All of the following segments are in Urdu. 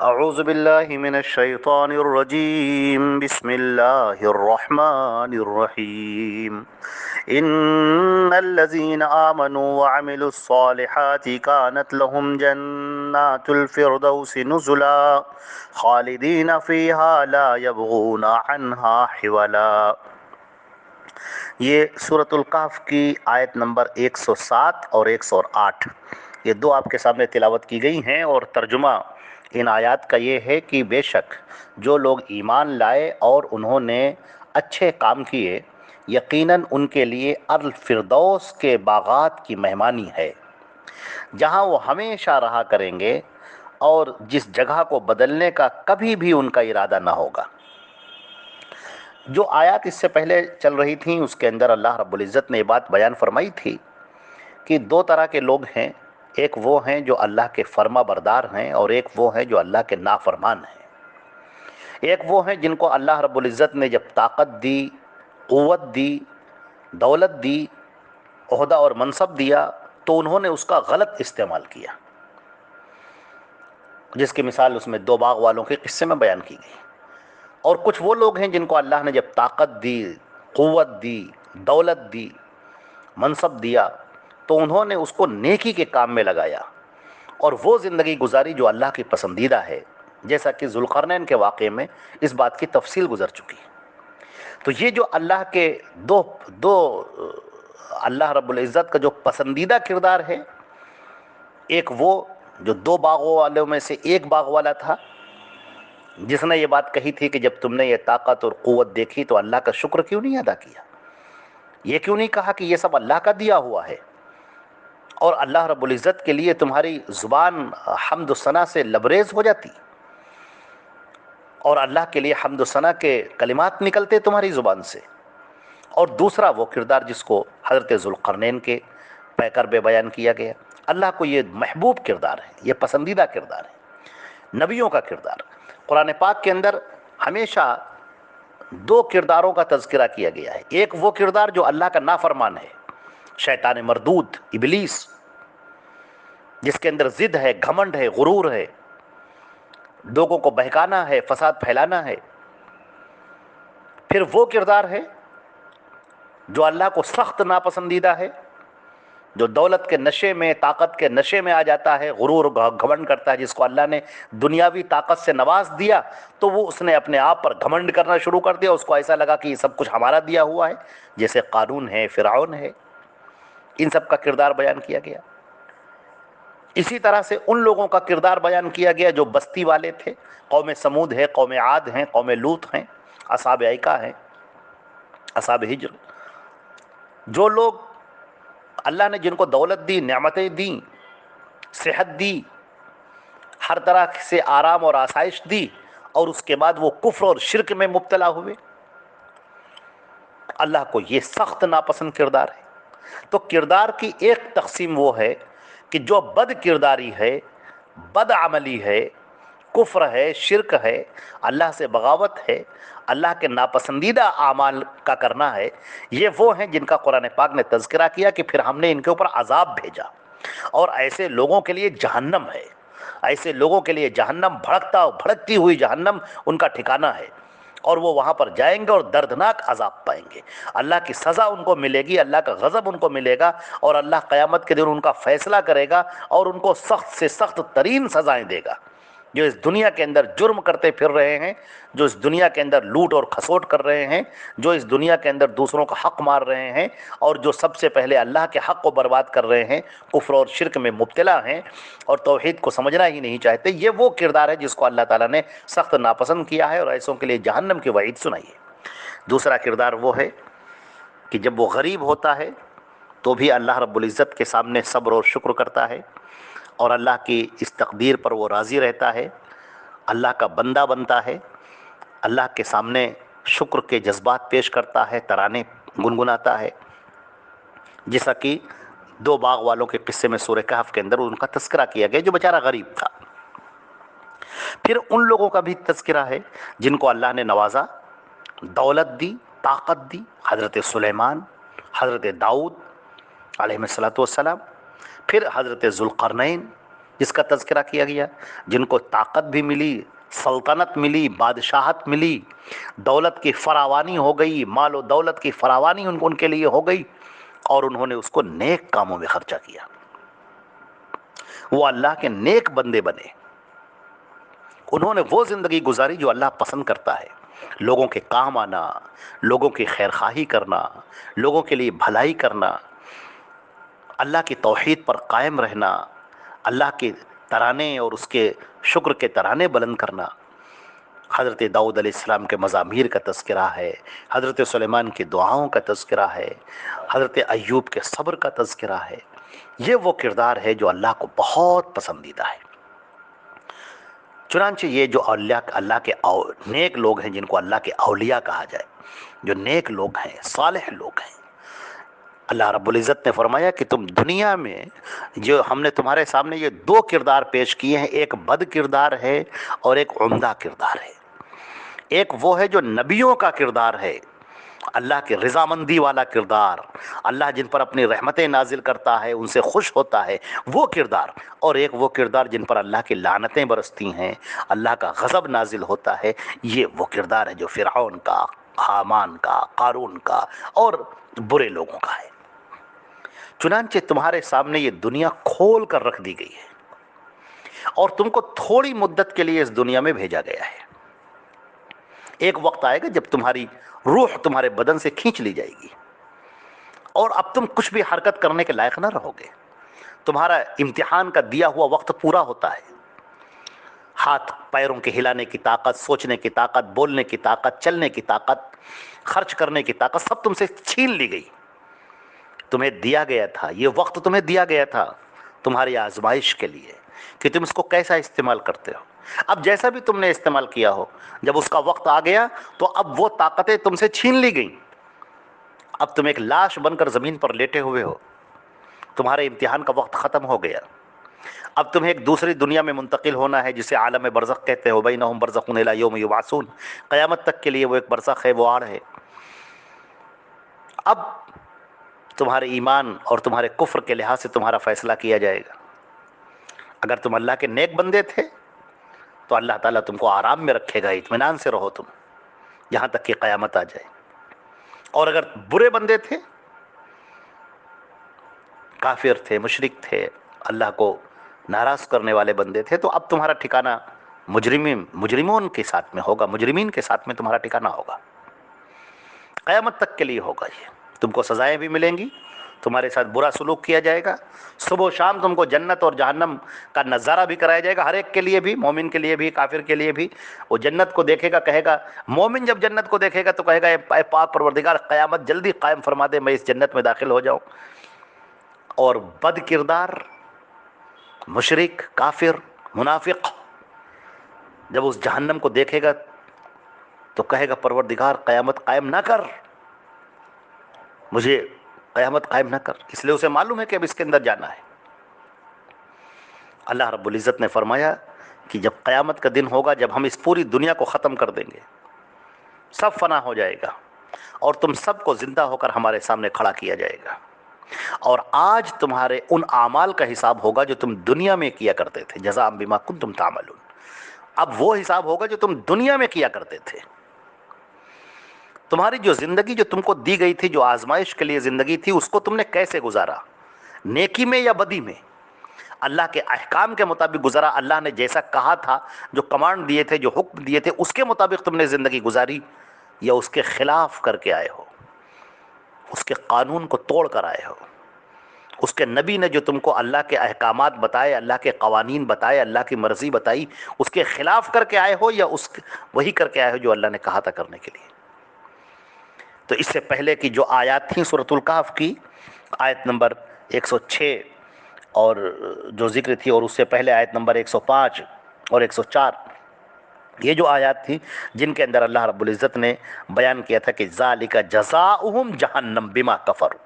اعوذ باللہ من الشیطان الرجیم بسم اللہ الرحمن الرحیم ان الذين آمنوا وعملوا الصالحات كانت لهم جنات الفردوس نزلا خالدین فیہا لا یبغون عنہا حولا۔ یہ سورۃ الکہف کی آیت نمبر 107 اور 108 یہ دو آپ کے سامنے تلاوت کی گئی ہیں، اور ترجمہ ان آیات کا یہ ہے کہ بے شک جو لوگ ایمان لائے اور انہوں نے اچھے کام کیے، یقیناً ان کے لیے الفردوس کے باغات کی مہمانی ہے، جہاں وہ ہمیشہ رہا کریں گے اور جس جگہ کو بدلنے کا کبھی بھی ان کا ارادہ نہ ہوگا۔ جو آیات اس سے پہلے چل رہی تھیں اس کے اندر اللہ رب العزت نے یہ بات بیان فرمائی تھی کہ دو طرح کے لوگ ہیں، ایک وہ ہیں جو اللہ کے فرما بردار ہیں، اور ایک وہ ہیں جو اللہ کے نافرمان ہیں۔ ایک وہ ہیں جن کو اللہ رب العزت نے جب طاقت دی، قوت دی، دولت دی، عہدہ اور منصب دیا تو انہوں نے اس کا غلط استعمال کیا، جس کی مثال اس میں دو باغ والوں کے قصے میں بیان کی گئی۔ اور کچھ وہ لوگ ہیں جن کو اللہ نے جب طاقت دی، قوت دی، دولت دی، منصب دیا تو انہوں نے اس کو نیکی کے کام میں لگایا اور وہ زندگی گزاری جو اللہ کی پسندیدہ ہے، جیسا کہ ذوالقرنین کے واقعے میں اس بات کی تفصیل گزر چکی ہے۔ تو یہ جو اللہ کے دو اللہ رب العزت کا جو پسندیدہ کردار ہے، ایک وہ جو دو باغوں والوں میں سے ایک باغ والا تھا، جس نے یہ بات کہی تھی کہ جب تم نے یہ طاقت اور قوت دیکھی تو اللہ کا شکر کیوں نہیں ادا کیا، یہ کیوں نہیں کہا کہ یہ سب اللہ کا دیا ہوا ہے، اور اللہ رب العزت کے لیے تمہاری زبان حمد و ثنا سے لبریز ہو جاتی، اور اللہ کے لیے حمد و ثنا کے کلمات نکلتے تمہاری زبان سے۔ اور دوسرا وہ کردار جس کو حضرت ذوالقرنین کے پیکر میں بیان کیا گیا، اللہ کو یہ محبوب کردار ہے، یہ پسندیدہ کردار ہے، نبیوں کا کردار۔ قرآن پاک کے اندر ہمیشہ دو کرداروں کا تذکرہ کیا گیا ہے، ایک وہ کردار جو اللہ کا نافرمان ہے، شیطان مردود، ابلیس، جس کے اندر ضد ہے، گھمنڈ ہے، غرور ہے، لوگوں کو بہکانا ہے، فساد پھیلانا ہے۔ پھر وہ کردار ہے جو اللہ کو سخت ناپسندیدہ ہے، جو دولت کے نشے میں، طاقت کے نشے میں آ جاتا ہے، غرور گھمنڈ کرتا ہے، جس کو اللہ نے دنیاوی طاقت سے نواز دیا تو وہ اس نے اپنے آپ پر گھمنڈ کرنا شروع کر دیا، اس کو ایسا لگا کہ یہ سب کچھ ہمارا دیا ہوا ہے، جیسے قارون ہے، فرعون ہے، ان سب کا کردار بیان کیا گیا۔ اسی طرح سے ان لوگوں کا کردار بیان کیا گیا جو بستی والے تھے، قوم سمود ہے، قوم عاد ہیں، قوم لوط ہیں، اصحاب ایکا ہیں، اصحاب ہجر، جو لوگ اللہ نے جن کو دولت دی، نعمتیں دیں، صحت دی، ہر طرح سے آرام اور آسائش دی، اور اس کے بعد وہ کفر اور شرک میں مبتلا ہوئے، اللہ کو یہ سخت ناپسند کردار ہے۔ تو کردار کی ایک تقسیم وہ ہے کہ جو بد کرداری ہے، بد عملی ہے، کفر ہے، شرک ہے، اللہ سے بغاوت ہے، اللہ کے ناپسندیدہ اعمال کا کرنا ہے، یہ وہ ہیں جن کا قرآن پاک نے تذکرہ کیا کہ پھر ہم نے ان کے اوپر عذاب بھیجا، اور ایسے لوگوں کے لیے جہنم ہے، ایسے لوگوں کے لیے جہنم، بھڑکتی ہوئی جہنم ان کا ٹھکانہ ہے، اور وہ وہاں پر جائیں گے اور دردناک عذاب پائیں گے، اللہ کی سزا ان کو ملے گی، اللہ کا غضب ان کو ملے گا، اور اللہ قیامت کے دن ان کا فیصلہ کرے گا اور ان کو سخت سے سخت ترین سزائیں دے گا۔ جو اس دنیا کے اندر جرم کرتے پھر رہے ہیں، جو اس دنیا کے اندر لوٹ اور کھسوٹ کر رہے ہیں، جو اس دنیا کے اندر دوسروں کا حق مار رہے ہیں، اور جو سب سے پہلے اللہ کے حق کو برباد کر رہے ہیں، کفر اور شرک میں مبتلا ہیں اور توحید کو سمجھنا ہی نہیں چاہتے، یہ وہ کردار ہے جس کو اللہ تعالیٰ نے سخت ناپسند کیا ہے، اور ایسوں کے لیے جہنم کی وعید سنائی ہے۔ دوسرا کردار وہ ہے کہ جب وہ غریب ہوتا ہے تو بھی اللہ رب العزت کے سامنے صبر اور شکر کرتا ہے، اور اللہ کی اس تقدیر پر وہ راضی رہتا ہے، اللہ کا بندہ بنتا ہے، اللہ کے سامنے شکر کے جذبات پیش کرتا ہے، ترانے گنگناتا ہے، جیسا کہ دو باغ والوں کے قصے میں سورہ کہف کے اندر ان کا تذکرہ کیا گیا جو بیچارہ غریب تھا۔ پھر ان لوگوں کا بھی تذکرہ ہے جن کو اللہ نے نوازا، دولت دی، طاقت دی، حضرت سلیمان، حضرت داؤد علیہ الصلوۃ والسلام، پھر حضرت ذوالقرنین، جس کا تذکرہ کیا گیا، جن کو طاقت بھی ملی، سلطنت ملی، بادشاہت ملی، دولت کی فراوانی ہو گئی، مال و دولت کی فراوانی ان کے لیے ہو گئی، اور انہوں نے اس کو نیک کاموں میں خرچہ کیا، وہ اللہ کے نیک بندے بنے، انہوں نے وہ زندگی گزاری جو اللہ پسند کرتا ہے، لوگوں کے کام آنا، لوگوں کی خیرخواہی کرنا، لوگوں کے لیے بھلائی کرنا، اللہ کی توحید پر قائم رہنا، اللہ کے ترانے اور اس کے شکر کے ترانے بلند کرنا۔ حضرت داؤد علیہ السلام کے مزامیر کا تذکرہ ہے، حضرت سلیمان کی دعاؤں کا تذکرہ ہے، حضرت ایوب کے صبر کا تذکرہ ہے۔ یہ وہ کردار ہے جو اللہ کو بہت پسندیدہ ہے۔ چنانچہ یہ جو اللہ کے نیک لوگ ہیں، جن کو اللہ کے اولیاء کہا جائے، جو نیک لوگ ہیں، صالح لوگ ہیں، اللہ رب العزت نے فرمایا کہ تم دنیا میں جو ہم نے تمہارے سامنے یہ دو کردار پیش کیے ہیں، ایک بد کردار ہے اور ایک عمدہ کردار ہے۔ ایک وہ ہے جو نبیوں کا کردار ہے، اللہ کی رضامندی والا کردار، اللہ جن پر اپنی رحمتیں نازل کرتا ہے، ان سے خوش ہوتا ہے، وہ کردار، اور ایک وہ کردار جن پر اللہ کی لعنتیں برستی ہیں، اللہ کا غضب نازل ہوتا ہے، یہ وہ کردار ہے جو فرعون کا، حامان کا، قارون کا اور برے لوگوں کا ہے۔ چنانچہ تمہارے سامنے یہ دنیا کھول کر رکھ دی گئی ہے، اور تم کو تھوڑی مدت کے لیے اس دنیا میں بھیجا گیا ہے۔ ایک وقت آئے گا جب تمہاری روح تمہارے بدن سے کھینچ لی جائے گی، اور اب تم کچھ بھی حرکت کرنے کے لائق نہ رہو گے۔ تمہارا امتحان کا دیا ہوا وقت پورا ہوتا ہے، ہاتھ پیروں کے ہلانے کی طاقت، سوچنے کی طاقت، بولنے کی طاقت، چلنے کی طاقت، خرچ کرنے کی طاقت سب تم سے چھین لی گئی۔ تمہیں دیا گیا تھا، یہ وقت تمہیں دیا گیا تھا تمہاری آزمائش کے لیے کہ تم اس کو کیسا استعمال کرتے ہو۔ اب جیسا بھی تم نے استعمال کیا ہو، جب اس کا وقت آ گیا تو اب وہ طاقتیں تم سے چھین لی گئیں۔ اب تم ایک لاش بن کر زمین پر لیٹے ہوئے ہو، تمہارے امتحان کا وقت ختم ہو گیا۔ اب تمہیں ایک دوسری دنیا میں منتقل ہونا ہے، جسے عالم برزخ کہتے ہو، بینہم برزخ الی یوم یبعثون، قیامت تک کے لیے وہ ایک برزخ ہے، وہ آڑ ہے۔ اب تمہارے ایمان اور تمہارے کفر کے لحاظ سے تمہارا فیصلہ کیا جائے گا۔ اگر تم اللہ کے نیک بندے تھے تو اللہ تعالیٰ تم کو آرام میں رکھے گا، اطمینان سے رہو تم یہاں تک کہ قیامت آ جائے۔ اور اگر برے بندے تھے، کافر تھے، مشرک تھے، اللہ کو ناراض کرنے والے بندے تھے، تو اب تمہارا ٹھکانہ مجرمون کے ساتھ میں ہوگا، مجرمین کے ساتھ میں تمہارا ٹھکانہ ہوگا، قیامت تک کے لیے ہوگا۔ یہ تم کو سزائیں بھی ملیں گی، تمہارے ساتھ برا سلوک کیا جائے گا، صبح و شام تم کو جنت اور جہنم کا نظارہ بھی کرایا جائے گا، ہر ایک کے لیے بھی، مومن کے لیے بھی، کافر کے لیے بھی۔ وہ جنت کو دیکھے گا، کہے گا، مومن جب جنت کو دیکھے گا تو کہے گا، اے پاک پروردگار قیامت جلدی قائم فرما دے، میں اس جنت میں داخل ہو جاؤں۔ اور بد کردار، مشرک، کافر، منافق جب اس جہنم کو دیکھے گا تو کہے گا، پروردگار قیامت قائم نہ کر، مجھے قیامت قائم نہ کر، اس لیے اسے معلوم ہے کہ اب اس کے اندر جانا ہے۔ اللہ رب العزت نے فرمایا کہ جب قیامت کا دن ہوگا، جب ہم اس پوری دنیا کو ختم کر دیں گے، سب فنا ہو جائے گا، اور تم سب کو زندہ ہو کر ہمارے سامنے کھڑا کیا جائے گا، اور آج تمہارے ان اعمال کا حساب ہوگا جو تم دنیا میں کیا کرتے تھے، جزاء بما کنتم تعملون۔ اب وہ حساب ہوگا جو تم دنیا میں کیا کرتے تھے۔ تمہاری جو زندگی جو تم کو دی گئی تھی، جو آزمائش کے لیے زندگی تھی، اس کو تم نے کیسے گزارا، نیکی میں یا بدی میں؟ اللہ کے احکام کے مطابق گزارا، اللہ نے جیسا کہا تھا، جو کمانڈ دیے تھے، جو حکم دیے تھے، اس کے مطابق تم نے زندگی گزاری، یا اس کے خلاف کر کے آئے ہو، اس کے قانون کو توڑ کر آئے ہو؟ اس کے نبی نے جو تم کو اللہ کے احکامات بتائے، اللہ کے قوانین بتائے، اللہ کی مرضی بتائی، اس کے خلاف کر کے آئے ہو، یا وہی کر کے آئے ہو جو اللہ نے کہا تھا کرنے کے لیے؟ تو اس سے پہلے کی جو آیات تھیں سورۃ الکہف کی، آیت نمبر 106 اور جو ذکر تھی، اور اس سے پہلے آیت نمبر 105 اور 104، یہ جو آیات تھیں جن کے اندر اللہ رب العزت نے بیان کیا تھا کہ ذالک جزاؤہم جہنم بما کفروا،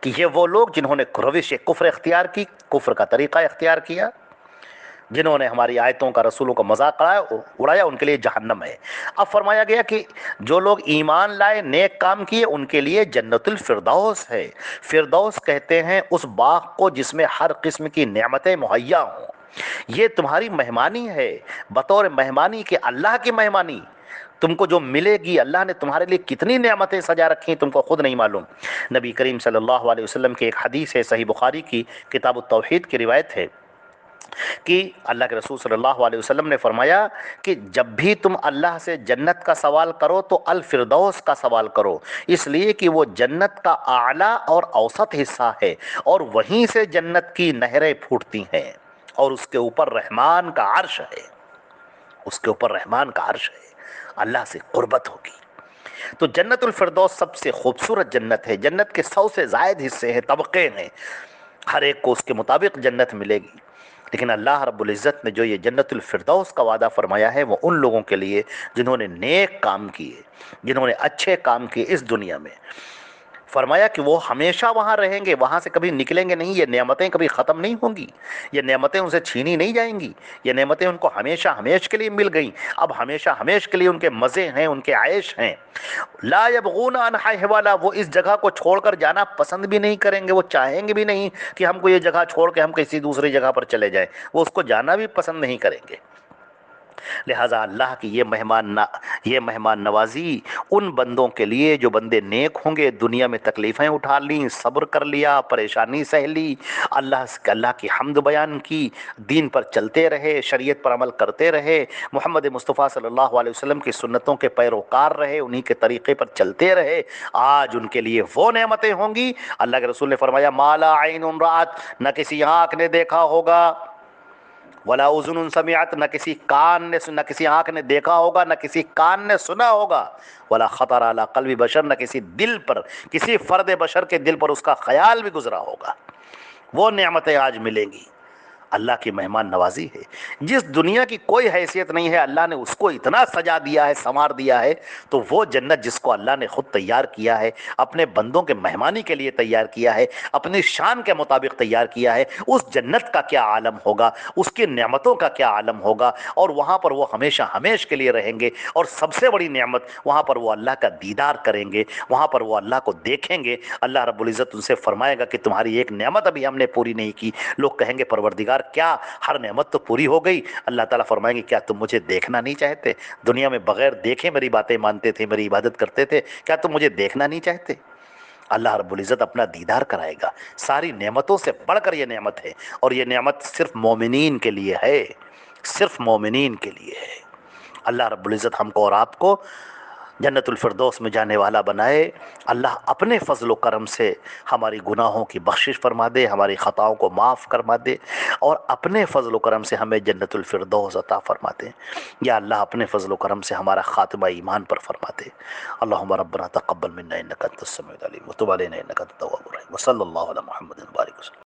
کہ یہ وہ لوگ جنہوں نے روش کفر اختیار کی، کفر کا طریقہ اختیار کیا، جنہوں نے ہماری آیتوں کا، رسولوں کا مذاق اڑایا ان کے لیے جہنم ہے۔ اب فرمایا گیا کہ جو لوگ ایمان لائے، نیک کام کیے، ان کے لیے جنت الفردوس ہے۔ فردوس کہتے ہیں اس باغ کو جس میں ہر قسم کی نعمتیں مہیا ہوں۔ یہ تمہاری مہمانی ہے، بطور مہمانی کہ اللہ کی مہمانی تم کو جو ملے گی۔ اللہ نے تمہارے لیے کتنی نعمتیں سجا رکھی ہیں تم کو خود نہیں معلوم۔ نبی کریم صلی اللہ علیہ وسلم کی ایک حدیث ہے، صحیح بخاری کی کتاب التوحید کی روایت ہے کہ اللہ کے رسول صلی اللہ علیہ وسلم نے فرمایا کہ جب بھی تم اللہ سے جنت کا سوال کرو تو الفردوس کا سوال کرو، اس لیے کہ وہ جنت کا اعلیٰ اور اوسط حصہ ہے، اور وہیں سے جنت کی نہریں پھوٹتی ہیں، اور اس کے اوپر رحمان کا عرش ہے، اس کے اوپر رحمان کا عرش ہے، اللہ سے قربت ہوگی۔ تو جنت الفردوس سب سے خوبصورت جنت ہے۔ جنت کے 100 سے زائد حصے ہیں، طبقے ہیں، ہر ایک کو اس کے مطابق جنت ملے گی۔ لیکن اللہ رب العزت نے جو یہ جنت الفردوس کا وعدہ فرمایا ہے وہ ان لوگوں کے لیے جنہوں نے نیک کام کیے، جنہوں نے اچھے کام کیے اس دنیا میں۔ فرمایا کہ وہ ہمیشہ وہاں رہیں گے، وہاں سے کبھی نکلیں گے نہیں، یہ نعمتیں کبھی ختم نہیں ہوں گی، یہ نعمتیں ان سے چھینی نہیں جائیں گی، یہ نعمتیں ان کو ہمیشہ ہمیش کے لیے مل گئیں، اب ہمیشہ ہمیش کے لیے ان کے مزے ہیں، ان کے عیش ہیں۔ لا یبغون عنہا حوالا، وہ اس جگہ کو چھوڑ کر جانا پسند بھی نہیں کریں گے، وہ چاہیں گے بھی نہیں کہ ہم کو یہ جگہ چھوڑ کے ہم کسی دوسری جگہ پر چلے جائیں، وہ اس کو جانا بھی پسند نہیں کریں گے۔ لہٰذا اللہ کی یہ مہمان نوازی ان بندوں کے لیے جو بندے نیک ہوں گے، دنیا میں تکلیفیں اٹھا لیں، صبر کر لیا، پریشانی سہ لی، اللہ کی حمد بیان کی، دین پر چلتے رہے، شریعت پر عمل کرتے رہے، محمد مصطفیٰ صلی اللہ علیہ وسلم کی سنتوں کے پیروکار رہے، انہی کے طریقے پر چلتے رہے، آج ان کے لیے وہ نعمتیں ہوں گی۔ اللہ کے رسول نے فرمایا ما لا عین رأت، نہ کسی آنکھ نے دیکھا ہوگا، ولا اذن سمعت، نہ کسی آنکھ نے دیکھا ہوگا، نہ کسی کان نے سنا ہوگا، ولا خطر علی قلب بشر، نہ کسی دل پر، کسی فرد بشر کے دل پر اس کا خیال بھی گزرا ہوگا۔ وہ نعمتیں آج ملیں گی۔ اللہ کی مہمان نوازی ہے، جس دنیا کی کوئی حیثیت نہیں ہے اللہ نے اس کو اتنا سجا دیا ہے، سنوار دیا ہے، تو وہ جنت جس کو اللہ نے خود تیار کیا ہے، اپنے بندوں کے مہمانی کے لیے تیار کیا ہے، اپنی شان کے مطابق تیار کیا ہے، اس جنت کا کیا عالم ہوگا، اس کی نعمتوں کا کیا عالم ہوگا، اور وہاں پر وہ ہمیشہ ہمیش کے لیے رہیں گے، اور سب سے بڑی نعمت وہاں پر وہ اللہ کا دیدار کریں گے، وہاں پر وہ اللہ کو دیکھیں گے۔ اللہ رب العزت ان سے فرمائے گا کہ تمہاری ایک نعمت ابھی ہم نے پوری نہیں کی۔ لوگ کہیں گے پروردگار کیا، ہر نعمت تو پوری ہو گئی۔ اللہ تعالیٰ فرمائیں گے کیا تم مجھے دیکھنا نہیں چاہتے؟ دنیا میں بغیر دیکھے میری باتیں مانتے تھے، میری عبادت کرتے تھے، کیا تم مجھے دیکھنا نہیں چاہتے؟ اللہ رب العزت اپنا دیدار کرائے گا۔ ساری نعمتوں سے بڑھ کر یہ نعمت ہے، اور یہ نعمت صرف مومنین کے لیے ہے، صرف مومنین کے لیے ہے۔ اللہ رب العزت ہم کو اور آپ کو جنت الفردوس میں جانے والا بنائے۔ اللہ اپنے فضل و کرم سے ہماری گناہوں کی بخشش فرما دے، ہماری خطاؤں کو معاف فرما دے، اور اپنے فضل و کرم سے ہمیں جنت الفردوس عطا فرما دے۔ یا اللہ اپنے فضل و کرم سے ہمارا خاتمہ ایمان پر فرما دے۔ اللہم ربنا تقبل منا انک انت السمیع العلیم وتب علینا انک انت التواب الرحیم، وصلی اللہ علی محمد وبارک وسلم۔